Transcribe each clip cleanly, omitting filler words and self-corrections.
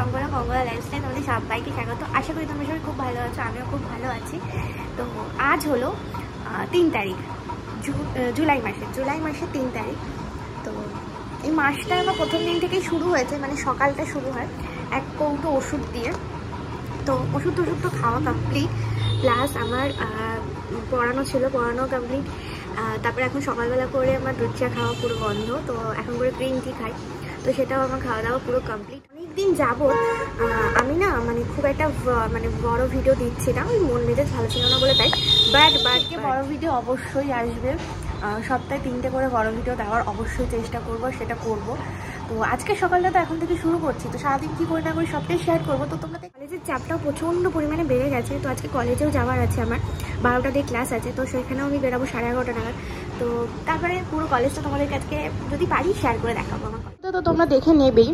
Konkona Konkona lifestyle তোমাদের সবাইকে স্বাগত। আশা করি তোমরা সবাই খুব ভালো আছো, আমিও খুব ভালো আছি। তো আজ হলো 3 তারিখ জুলাই মাসের 3 তারিখ। তো এই মাসটা আমার প্রথম দিন থেকেই শুরু হয়েছে, মানে সকালটা শুরু হয় এক কৌটো ওষুধ দিয়ে। তো ওষুধ তো খাওয়া কমপ্লিট, প্লাস আমার পড়ানো কমপ্লিট। তারপরে এখন সকালবেলা করে আমার দুধ চা খাওয়া পুরো বন্ধ, তো এখন করে গ্রিন টি খাই। তো সেটাও আমার খাওয়া দাওয়া পুরো কমপ্লিট। অনেকদিন যাবো আমি না মানে খুব একটা মানে বড় ভিডিও দিচ্ছি না, ওই মন মেজাজ ভালো ছিল না বলে তাই। বাট বড় ভিডিও অবশ্যই আসবে, সপ্তাহে 3টে করে বড় ভিডিও দেওয়ার অবশ্যই চেষ্টা করব, সেটা করব। তো আজকে সকালটা তো এখন থেকে শুরু করছি, তো সারাদিন কী করে না করে সবটাই শেয়ার করবো। তো তোমরা কলেজের চাপটাও প্রচণ্ড পরিমাণে বেড়ে গেছে, তো আজকে কলেজেও যাওয়ার আছে, আমার 12টা দিয়ে ক্লাস আছে, তো সেখানেও আমি বেরাবো 11:30 নাগাদ। তো তারপরে পুরো কলেজটা তোমাদের কাছে যদি পারি শেয়ার করে দেখাবো আমার। তো তোমরা দেখে নেবেই,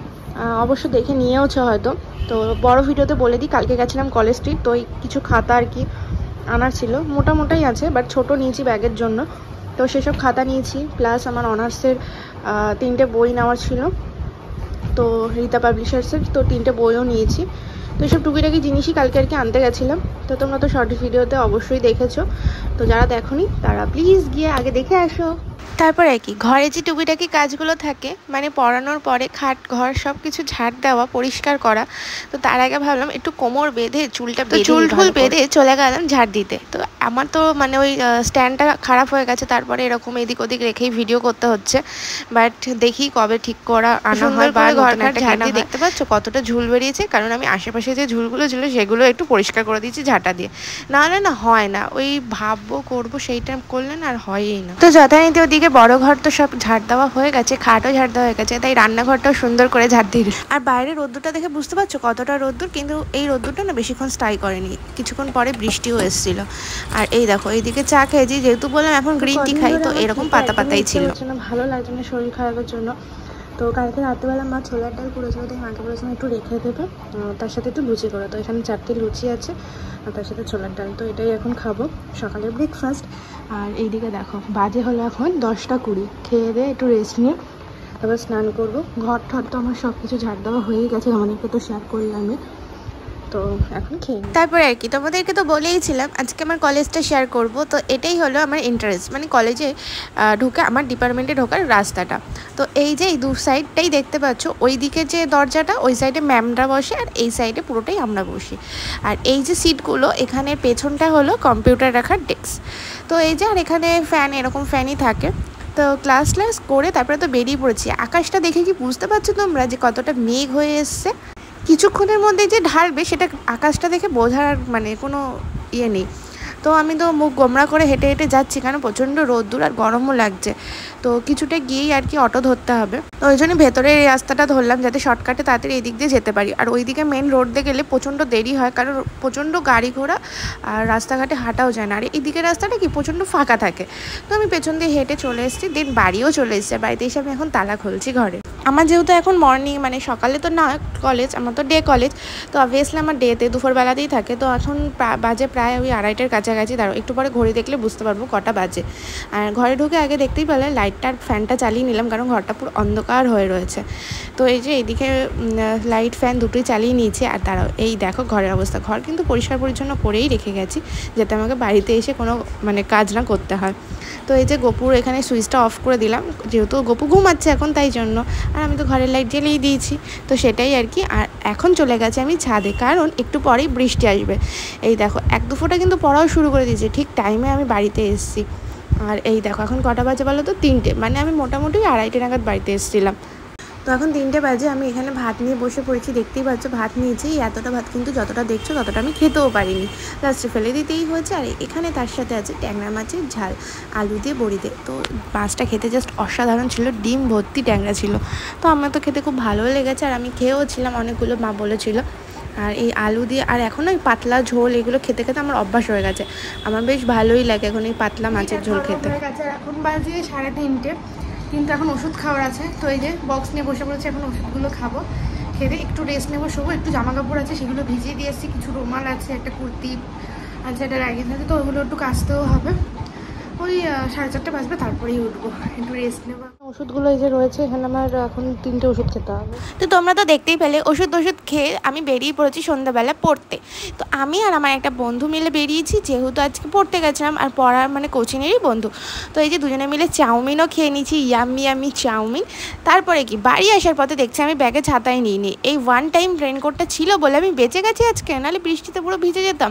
অবশ্য দেখে নিয়েওছো হয়তো। তো বড় ভিডিওতে বলে দিই, কালকে গেছিলাম কলেজ স্ট্রিট, তো কিছু খাতা আর কি আনার ছিল, মোটামোটাই আছে, বাট ছোটো নিয়েছি ব্যাগের জন্য। তো সেসব খাতা নিয়েছি, প্লাস আমার অনার্সের 3টে বই নেওয়ার ছিল, তো রীতা পাবলিশার্সের, তো 3টে বইও নিয়েছি। তো এইসব টুকিটাকি জিনিসই কালকে আর কি আনতে গেছিলাম। তো তোমরা তো শর্ট ভিডিওতে অবশ্যই দেখেছো, তো যারা দেখোনি তারা প্লিজ গিয়ে আগে দেখে আসো। তারপর আর কি ঘরে যে টুকিটাকি কাজগুলো থাকে, মানে পড়ানোর পরে খাট ঘর সব কিছু ঝাড় দেওয়া, পরিষ্কার করা। তো তার আগে ভাবলাম একটু কোমর বেঁধে চুলটা চুল বেঁধে চলে গেলাম ঝাড় দিতে। তো আমার তো মানে ওই স্ট্যান্ডটা খারাপ হয়ে গেছে, তারপরে এরকম এদিক ওদিক রেখেই ভিডিও করতে হচ্ছে। বাট দেখি কবে ঠিক করা আনা হয়, বা ঘরটা ঝাড় দিয়ে দেখতে পাচ্ছ কতটা ঝুল বেরিয়েছে, কারণ আমি আশেপাশে যে ঝুলগুলো ছিল সেগুলো একটু পরিষ্কার করে দিয়েছি ঝাঁটা দিয়ে। নাহলে না হয় না, ওই ভাববো করবো সেইটা করলে না আর হয়ই না। তো যথারীতি ওদিকে বড় ঘর তো সব ঝাড় দেওয়া হয়ে গেছে, খাটও ঝাড় দেওয়া হয়ে গেছে, তাই রান্নাঘরটাও সুন্দর করে ঝাড় দিয়ে। আর বাইরের রোদ্দুরটা দেখে বুঝতে পারছো কতটা রোদ্দুর, কিন্তু এই রোদ্দুরটা না বেশিক্ষণ স্থায়ী করেনি, কিছুক্ষণ পরে বৃষ্টিও এসেছিল। আর এই দেখো এইদিকে চা খেয়েছি, যেহেতু বললাম এখন গ্রিন টি খাই, তো এরকম পাতাই ছিল। ভালো লাগছে না শরীর খারাপের জন্য। তো কালকে রাত্রেবেলা মা ছোলার ডাল করেছিল, তাই মাকে বলেছিলাম একটু রেখে দেবে, তার সাথে একটু লুচি করে। তো এখানে 4টে লুচি আছে আর তার সাথে ছোলার ডাল, তো এটাই এখন খাবো সকালের ব্রেকফাস্ট। আর এইদিকে দেখো বাজে হলো এখন 10টা 20, খেয়ে দিয়ে একটু রেস্ট নিয়ে তারপর স্নান করবো। ঘর ঠর তো আমার সব কিছু ঝাড় দেওয়া হয়েই গেছে, অনেকটা তো শেয়ার করি আমি। তো এখন খেয়ে তারপরে আর কি তোমাদেরকে তো বলেইছিলাম আজকে আমার কলেজটা শেয়ার করব। তো এটাই হলো আমার ইন্টারেস্ট, মানে কলেজে ঢুকে আমার ডিপার্টমেন্টে ঢোকার রাস্তাটা। তো এই যে এই দু সাইডটাই দেখতে পাচ্ছ, ওই দিকে যে দরজাটা ওই সাইডে ম্যামরা বসে, আর এই সাইডে পুরোটাই আমরা বসি। আর এই যে সিটগুলো, এখানের পেছনটা হলো কম্পিউটার রাখার ডেস্ক। তো এই যে আর এখানে ফ্যান, এরকম ফ্যানই থাকে। তো ক্লাস করে তারপরে তো বেরিয়ে পড়েছি। আকাশটা দেখে কি বুঝতে পারছো তোমরা যে কতটা মেঘ হয়ে এসছে? কিছুক্ষণের মধ্যে যে ঢালবে সেটা আকাশটা দেখে বোঝার মানে কোনো ইয়ে নেই। তো আমি তো মুখ গোমরা করে হেঁটে হেঁটে যাচ্ছি, কারণ প্রচণ্ড রোদ্দুর আর গরমও লাগছে। তো কিছুটা গিয়েই আর কি অটো ধরতে হবে, তো ওই জন্য ভেতরের এই রাস্তাটা ধরলাম যাতে শর্টকাটে তাড়াতাড়ি এই দিক দিয়ে যেতে পারি। আর ওই দিকে মেন রোড দিয়ে গেলে প্রচণ্ড দেরি হয়, কারণ প্রচণ্ড গাড়ি ঘোড়া আর রাস্তাঘাটে হাঁটাও যায় না। আর এই দিকের রাস্তাটা কি প্রচণ্ড ফাঁকা থাকে। তো আমি পেছন দিয়ে হেঁটে চলে এসেছি, দেন বাড়িও চলে এসেছি। আর বাড়িতে এসে আমি এখন তালা খুলছি ঘরে। আমার যেহেতু এখন মর্নিং, মানে সকালে তো না কলেজ, আমার তো ডে কলেজ, তো অবভিয়াসলি আমার ডেতে দুপুরবেলাতেই থাকে। তো এখন বাজে প্রায় ওই 2:30-এর কাছাকাছি। দাঁড়ো একটু পরে ঘড়ি দেখলে বুঝতে পারবো কটা বাজে। আর ঘরে ঢুকে আগে দেখতেই পেলে লাইটটা আর ফ্যানটা চালিয়ে নিলাম, কারণ ঘরটা পুরো অন্ধকার হয়ে রয়েছে। তো এই যে এইদিকে লাইট ফ্যান দুটোই চালিয়ে নিয়েছি। আর দাঁড়াও এই দেখো ঘরের অবস্থা, ঘর কিন্তু পরিষ্কার পরিচ্ছন্ন করেই রেখে গেছি, যাতে আমাকে বাড়িতে এসে কোনো মানে কাজ না করতে হয়। তো এই যে গপুর এখানে সুইচটা অফ করে দিলাম, যেহেতু গপু ঘুমাচ্ছে এখন তাই জন্য। আর আমি তো ঘরের লাইট জ্বেলেই দিয়েছি, তো সেটাই আর কি। আর এখন চলে গেছে আমি ছাদে, কারণ একটু পরেই বৃষ্টি আসবে। এই দেখো 1-2 ফোঁটা কিন্তু পড়াও শুরু করে দিয়েছে, ঠিক টাইমে আমি বাড়িতে এসেছি। আর এই দেখো এখন কটা বাজে বলো তো? 3টে, মানে আমি মোটামুটি 2:30 নাগাদ বাড়িতে এসেছিলাম। তো এখন 3টে বাজে, আমি এখানে ভাত নিয়ে বসে পড়েছি। দেখতেই পাচ্ছ ভাত নিয়েছি, এতটা ভাত কিন্তু যতটা দেখছো ততটা আমি খেতেও পারিনি, লাস্টে ফেলে দিতেই হয়েছে। আর এখানে তার সাথে আছে ট্যাংরা মাছের ঝাল, আলু দিয়ে বড়ি দিয়ে। তো মাছটা খেতে জাস্ট অসাধারণ ছিল, ডিম ভর্তি ট্যাংরা ছিল। তো আমার তো খেতে খুব ভালোও লেগেছে, আর আমি খেয়েও ছিলাম অনেকগুলো, মা বলেছিল। আর এই আলু দিয়ে আর এখন ওই পাতলা ঝোল এগুলো খেতে খেতে আমার অভ্যাস হয়ে গেছে, আমার বেশ ভালোই লাগে এখন এই পাতলা মাছের ঝোল খেতে। এখন বাজে 3:30, কিন্তু এখন ওষুধ খাওয়ার আছে। তো এই যে বক্স নিয়ে বসে পড়েছে, এখন ওষুধগুলো খাবো, খেতে একটু রেস্ট নেবো, শোবো। একটু জামা কাপড় আছে সেগুলো ভিজিয়ে দিয়ে এসেছি, কিছু রুমাল আছে, একটা কুর্তি আছে, একটা রাগিন আছে, তো ওগুলো একটু কাচতেও হবে। ওই 4:30 বাজবে, তারপরেই উঠবো, একটু রেস্ট নেবো। ওষুধগুলো এই যে রয়েছে এখানে, আমার এখন 3টে ওষুধ খেতে হবে। তো তোমরা তো দেখতেই পেলে ওষুধ খেয়ে আমি বেরিয়ে পড়েছি সন্ধ্যাবেলা পড়তে। তো আমি আর আমার একটা বন্ধু মিলে বেরিয়েছি, যেহেতু আজকে পড়তে গেছিলাম আর পড়ার মানে কোচিংয়েরই বন্ধু। তো এই যে দুজনে মিলে চাউমিনও খেয়ে নিয়েছি, ইয়াম্মি চাউমিন। তারপরে কি বাড়ি আসার পথে দেখছি আমি ব্যাগে ছাতাই নিইনি। এই ওয়ান টাইম রেনকোটটা ছিল বলে আমি বেঁচে গেছি আজকে, নাহলে বৃষ্টিতে পুরো ভিজে যেতাম।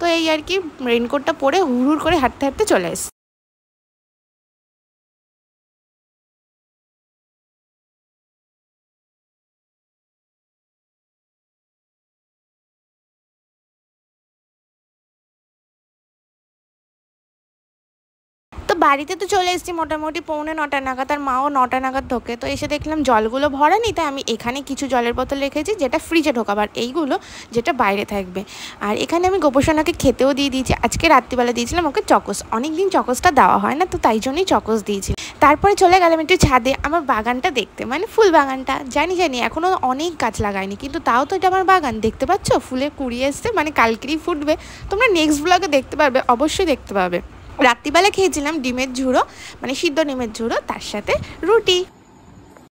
তো এই আর কি রেনকোটটা পরে হুড় করে হাঁটতে হাঁটতে চলে এসেছি। তো বাড়িতে তো চলে এসেছি মোটামুটি 8:45 নাগাদ, আর মাও 9টা নাগাদ ঢোকে। তো এসে দেখলাম জলগুলো ভরা নেই, তাই আমি এখানে কিছু জলের বোতল রেখেছি যেটা ফ্রিজে ঢোকাবার, এইগুলো যেটা বাইরে থাকবে। আর এখানে আমি গোপোষণাকে খেতেও দিয়ে দিয়েছি। আজকে রাত্রিবেলা দিয়েছিলাম ওকে চকোস, অনেকদিন চকোসটা দেওয়া হয় না, তো তাই জন্যই চকোস দিয়েছি। তারপরে চলে গেলাম একটু ছাদে আমার বাগানটা দেখতে, মানে ফুল বাগানটা। জানি এখনও অনেক গাছ লাগাইনি, কিন্তু তাও তো এটা আমার বাগান, দেখতে পাচ্ছ ফুলে কুড়িয়ে এসছে, মানে কালকেরই ফুটবে। তোমরা নেক্সট ব্লগে দেখতে পারবে, অবশ্যই দেখতে পাবে। রাত্রিবেলা খেয়েছিলাম ডিমের ঝুড়ো, মানে সিদ্ধ ডিমের ঝুড়ো, তার সাথে রুটি।